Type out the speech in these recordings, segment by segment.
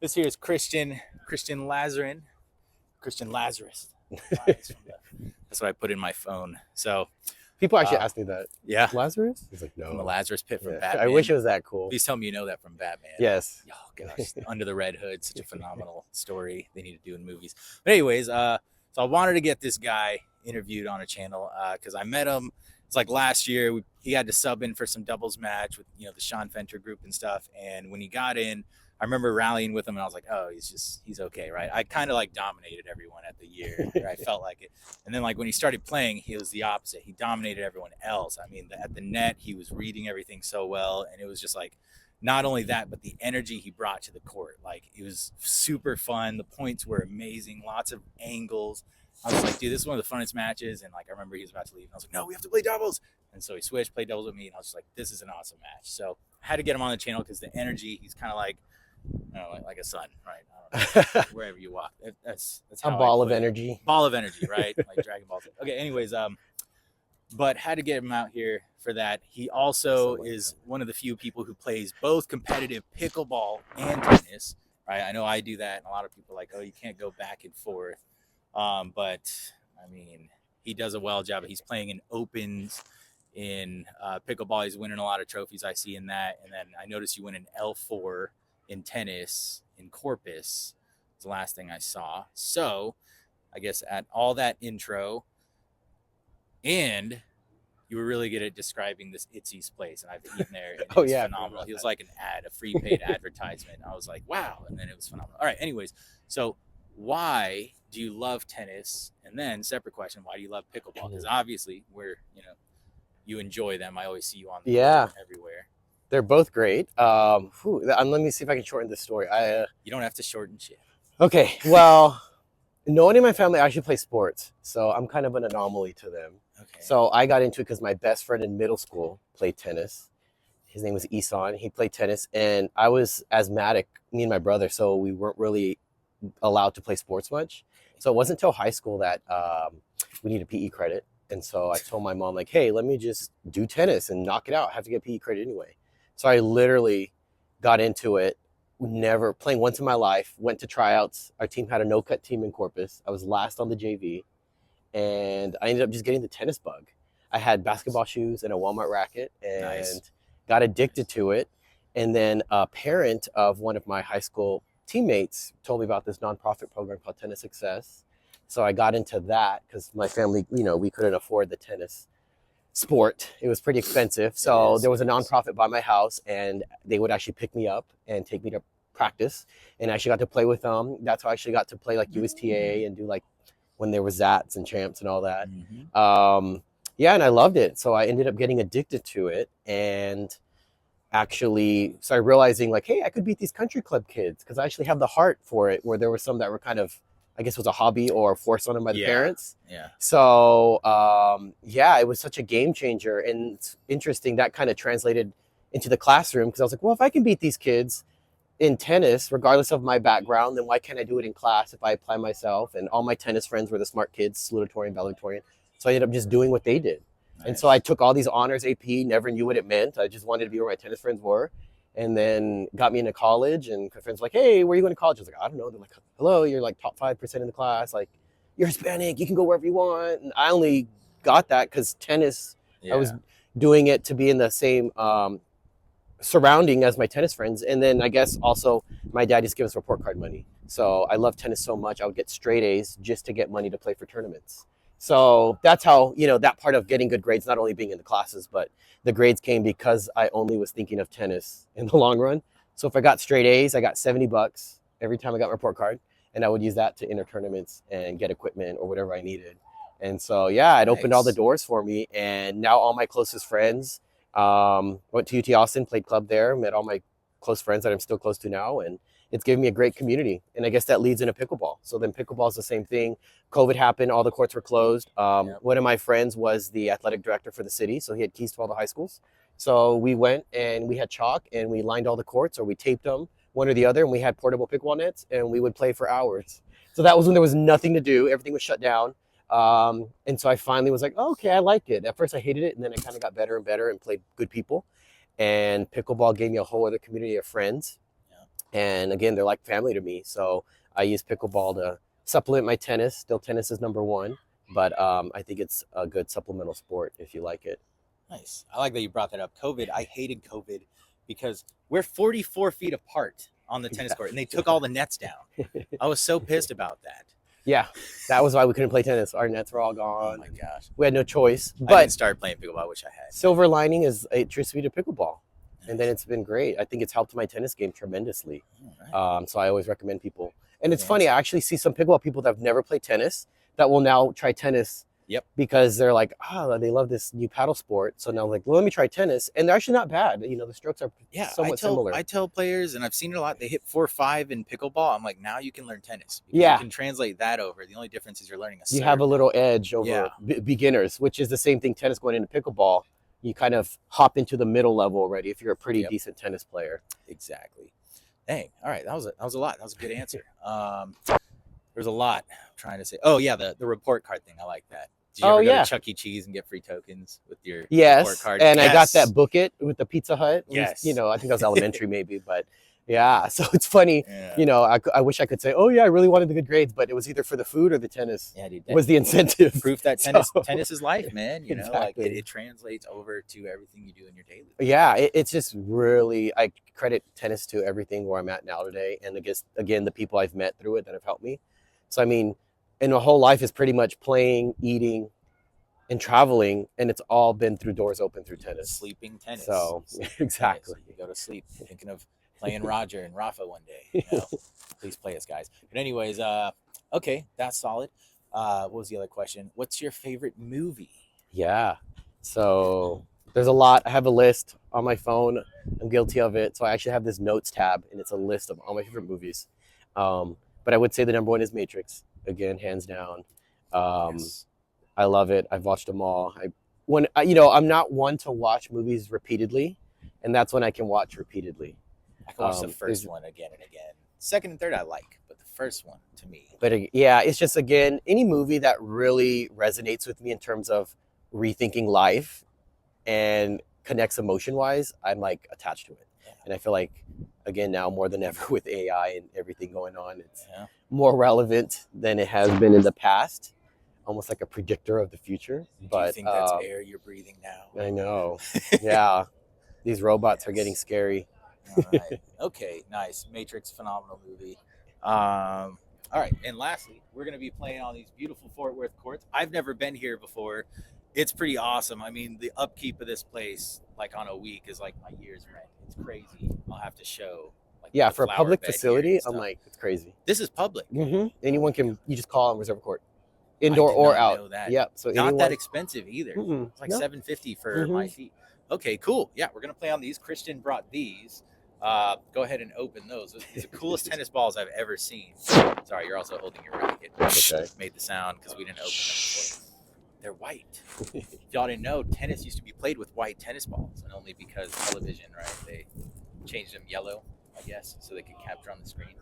This here is Krystyan Lazarin, Krystyan Lazarus. That's what I put in my phone. So People actually ask me that. yeah, Lazarus? He's like, from the no. Lazarus Pit from Yeah. Batman. I wish it was that cool. Please tell me you know that from Batman. Yes. Oh gosh, Under the Red Hood, such a phenomenal story they need to do in movies. But anyways, so I wanted to get this guy interviewed on a channel because I met him. It's like last year. He had to sub in for some doubles match with the Sean Fenter group and stuff. And when he got in, I remember rallying with him, and I was like, "Oh, he's okay, right?" I kind of like dominated everyone at the year. I felt like it, and then like when he started playing, he was the opposite. He dominated everyone else. I mean, at the net, he was reading everything so well, and it was just like, not only that, but the energy he brought to the court. Like it was super fun. The points were amazing. Lots of angles. I was like, dude, this is one of the funnest matches. And like, I remember he was about to leave, and I was like, no, we have to play doubles. And so he switched, played doubles with me, and I was just like, this is an awesome match. So I had to get him on the channel because the energy. He's kind of like, like a sun, right? I don't know, wherever you walk, that's a how ball of energy. Ball of energy, right? Like Dragon Ball. Okay. Anyways, but had to get him out here for that. He also is one of the few people who plays both competitive pickleball and tennis. Right? I know I do that, and a lot of people are like, oh, you can't go back and forth. But I mean, he does a well job. He's playing in opens in pickleball. He's winning a lot of trophies. I see in that, and then I noticed you win an L4 in tennis in Corpus. It's the last thing I saw. So I guess at all that intro, and you were really good at describing this Itzy's place, and I've eaten there. And Oh, it's yeah, phenomenal. He was like an ad, a free paid advertisement. I was like, wow, and then it was phenomenal. All right, anyways, so why do you love tennis? And then separate question, why do you love pickleball? Because obviously you enjoy them. I always see you on the court everywhere. They're both great. Let me see if I can shorten this story. You don't have to shorten shit. Okay, well, no one in my family actually plays sports, so I'm kind of an anomaly to them. Okay. So I got into it because my best friend in middle school played tennis. His name was Isan. He played tennis, and I was asthmatic, me and my brother, so we weren't really allowed to play sports much. So it wasn't until high school that we needed PE credit. And so I told my mom, like, hey, let me just do tennis and knock it out. I have to get PE credit anyway. So I literally got into it, never playing once in my life, went to tryouts. Our team had a no-cut team in Corpus. I was last on the JV, and I ended up just getting the tennis bug. I had basketball shoes and a Walmart racket and got addicted to it. And then a parent of one of my high school teammates told me about this nonprofit program called Tennis Success. So I got into that because my family, we couldn't afford the tennis sport. It was pretty expensive. So there was a nonprofit by my house, and they would actually pick me up and take me to practice. And I actually got to play with them. That's how I actually got to play like USTA and do like when there was Zats and champs and all that. And I loved it. So I ended up getting addicted to it and actually started realizing like, hey, I could beat these country club kids because I actually have the heart for it, where there were some that were kind of, I guess, was a hobby or forced on them by the parents. Yeah. So, it was such a game changer. And it's interesting that kind of translated into the classroom because I was like, well, if I can beat these kids in tennis, regardless of my background, then why can't I do it in class if I apply myself? And all my tennis friends were the smart kids, salutatorian, valedictorian. So I ended up just doing what they did. Nice. And so I took all these honors AP, never knew what it meant. I just wanted to be where my tennis friends were. And then got me into college, and my friends were like, hey, where are you going to college? I was like, I don't know. They're like, hello, you're like top 5% in the class. Like, you're Hispanic, you can go wherever you want. And I only got that because tennis, I was doing it to be in the same surrounding as my tennis friends. And then I guess also my dad used to give us report card money. So I love tennis so much, I would get straight A's just to get money to play for tournaments. So that's how, that part of getting good grades, not only being in the classes, but the grades came because I only was thinking of tennis in the long run. So if I got straight A's, I got $70 every time I got my report card. And I would use that to enter tournaments and get equipment or whatever I needed. And so, it opened all the doors for me. And now all my closest friends, went to UT Austin, played club there, met all my close friends that I'm still close to now. And it's given me a great community. And I guess that leads into pickleball. So then pickleball is the same thing. COVID happened, all the courts were closed. One of my friends was the athletic director for the city. So he had keys to all the high schools. So we went and we had chalk and we lined all the courts, or we taped them, one or the other. And we had portable pickleball nets and we would play for hours. So that was when there was nothing to do. Everything was shut down. And so I finally was like, oh, okay, I liked it. At first I hated it. And then I kind of got better and better and played good people. And pickleball gave me a whole other community of friends. And again, they're like family to me. So I use pickleball to supplement my tennis. Still, tennis is number one, but I think it's a good supplemental sport if you like it. Nice. I like that you brought that up. COVID. I hated COVID because we're 44 feet apart on the tennis court, and they took all the nets down. I was so pissed about that. Yeah, that was why we couldn't play tennis. Our nets were all gone. Oh my gosh. We had no choice. I But didn't start playing pickleball. I wish I had. silver lining is it introduced me to pickleball. And then it's been great. I think it's helped my tennis game tremendously. All right. So I always recommend people. And it's Yeah, funny, I actually see some pickleball people that have never played tennis that will now try tennis. Yep. Because they're like, they love this new paddle sport. So now like, well, let me try tennis. And they're actually not bad. You know, the strokes are somewhat similar. I tell players, and I've seen it a lot, they hit 4-5 in pickleball. I'm like, now you can learn tennis. Yeah. You can translate that over. The only difference is you're learning a serve. You have a little edge over beginners, which is the same thing tennis going into pickleball. You kind of hop into the middle level already if you're a pretty decent tennis player. Exactly. Dang. All right. That was a lot. That was a good answer. There's a lot I'm trying to say. Oh yeah, the report card thing. I like that. Did you ever go to Chuck E. Cheese and get free tokens with your report card? And I got that Book It with the Pizza Hut. Yes. You know, I think that was elementary maybe, but yeah. So it's funny. Yeah. You know, I wish I could say, oh yeah, I really wanted the good grades, but it was either for the food or the tennis. Yeah, dude. Was the incentive. Proof that tennis is life, man. You know, like Exactly. it translates over to everything you do in your daily life. Yeah, it's just really, I credit tennis to everything where I'm at now today. And I guess, again, the people I've met through it that have helped me. So, I mean, and my whole life is pretty much playing, eating, and traveling. And it's all been through doors open through tennis. Sleeping tennis. So, exactly. Tennis. You go to sleep thinking of playing Roger and Rafa one day. You know? Please play us, guys. But anyways, okay, that's solid. What was the other question? What's your favorite movie? Yeah. So there's a lot. I have a list on my phone. I'm guilty of it. So I actually have this notes tab, and it's a list of all my favorite movies. But I would say the number one is Matrix. Again, hands down. Yes. I love it. I've watched them all. I'm not one to watch movies repeatedly, and that's when I can watch repeatedly. I can watch the first one again and again. Second and third I like, but the first one to me. But yeah, it's just, again, any movie that really resonates with me in terms of rethinking life and connects emotion-wise, I'm like attached to it. Yeah. And I feel like, again, now more than ever with AI and everything going on, it's more relevant than it has been in the past. Almost like a predictor of the future. Do you think that's air you're breathing now? I know. Yeah. These robots are getting scary. All right. Okay, nice. Matrix, phenomenal movie. All right, and lastly, we're going to be playing on these beautiful Fort Worth courts. I've never been here before. It's pretty awesome. I mean, the upkeep of this place, like on a week, is like my year's rent. It's crazy. I'll have to show. Like, for a public facility, I'm like, it's crazy. This is public. Mm-hmm. Anyone can, you just call and reserve a court. Indoor or out. Know that. Yep. So not that expensive either. Mm-mm. It's like $750 for my feet. Okay, cool. Yeah, we're gonna play on these. Krystyan brought these. Go ahead and open those. These are the coolest tennis balls I've ever seen. Sorry, you're also holding your racket. Okay. Made the sound because we didn't open them before. They're white. If y'all didn't know, tennis used to be played with white tennis balls, and only because television, right? They changed them yellow, I guess, so they could capture on the screen.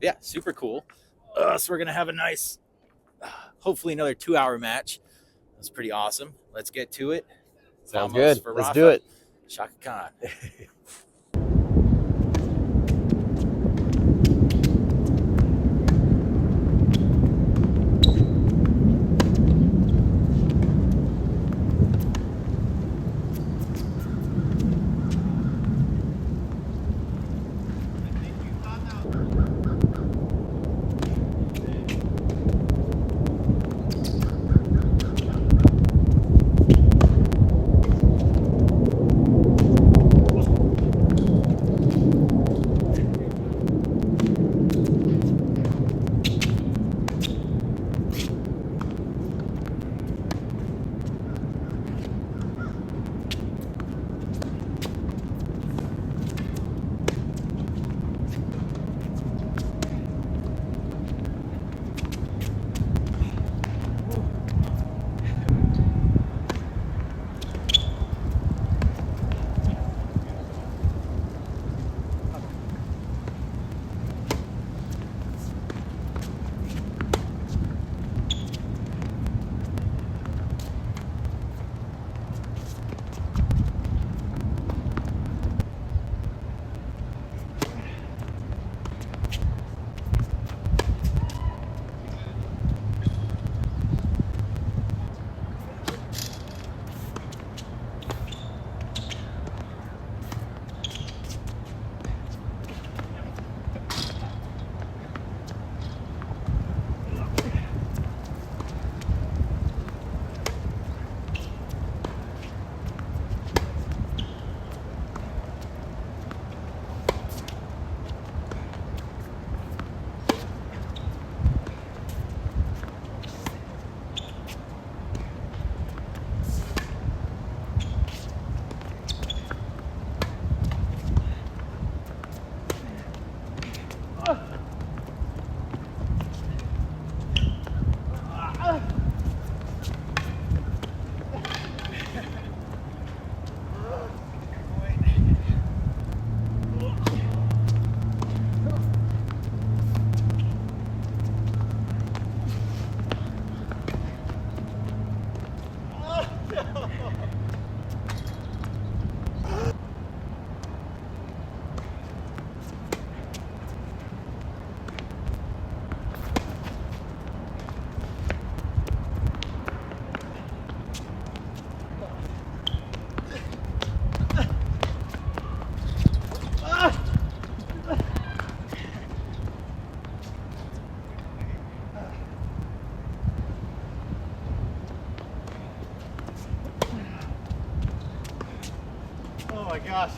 Yeah, super cool. So we're gonna have a nice, hopefully another 2-hour match. That's pretty awesome. Let's get to it. Sounds good. Let's do it. Shaka Khan. my gosh.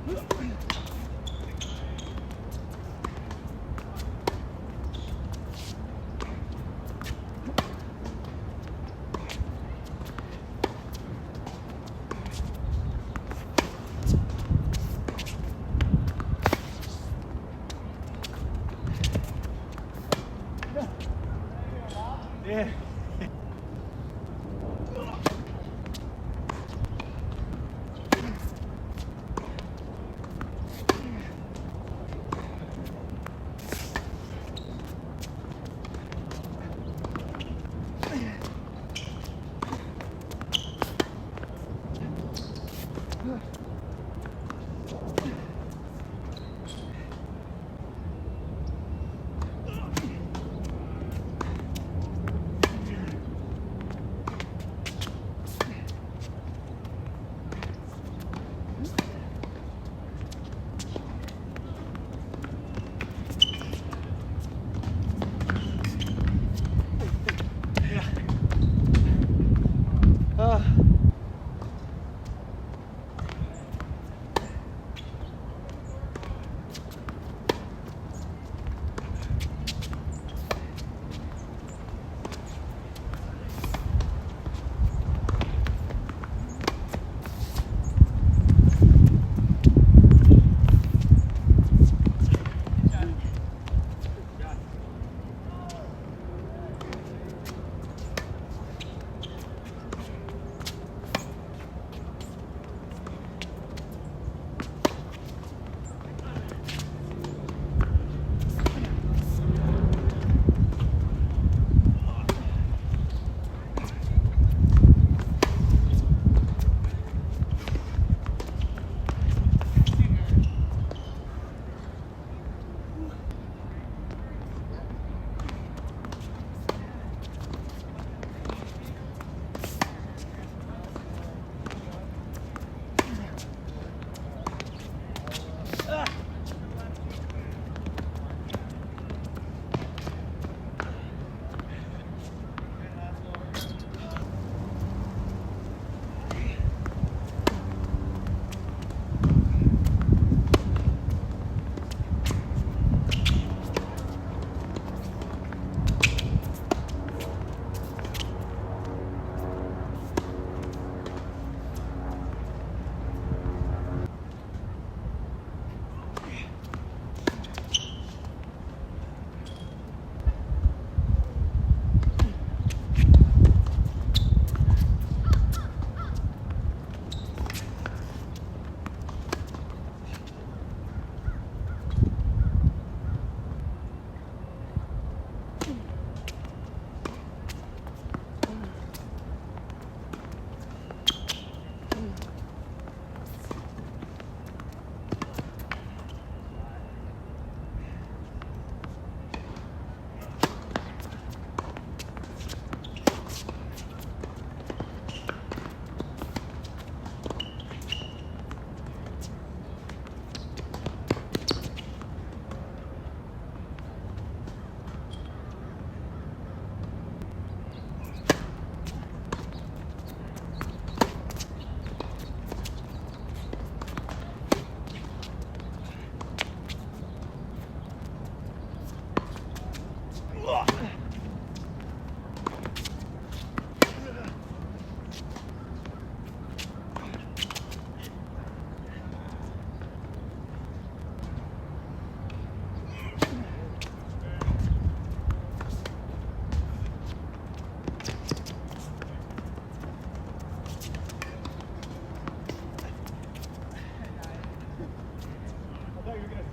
Yeah.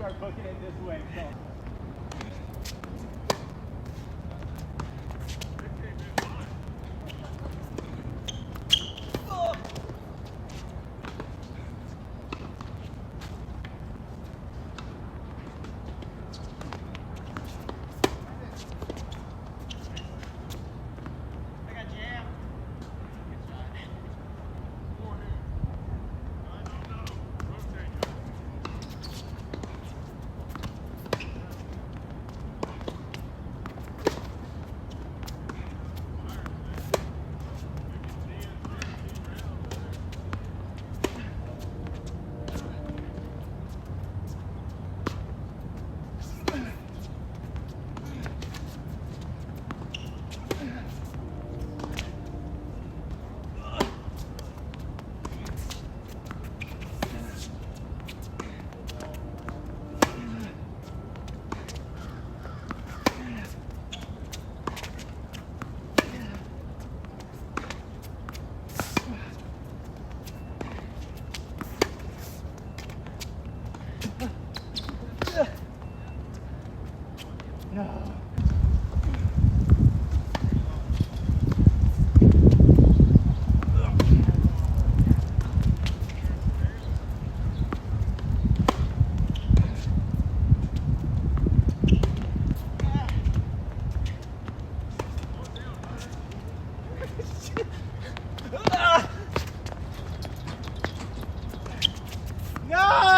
start booking it this way. So. Go!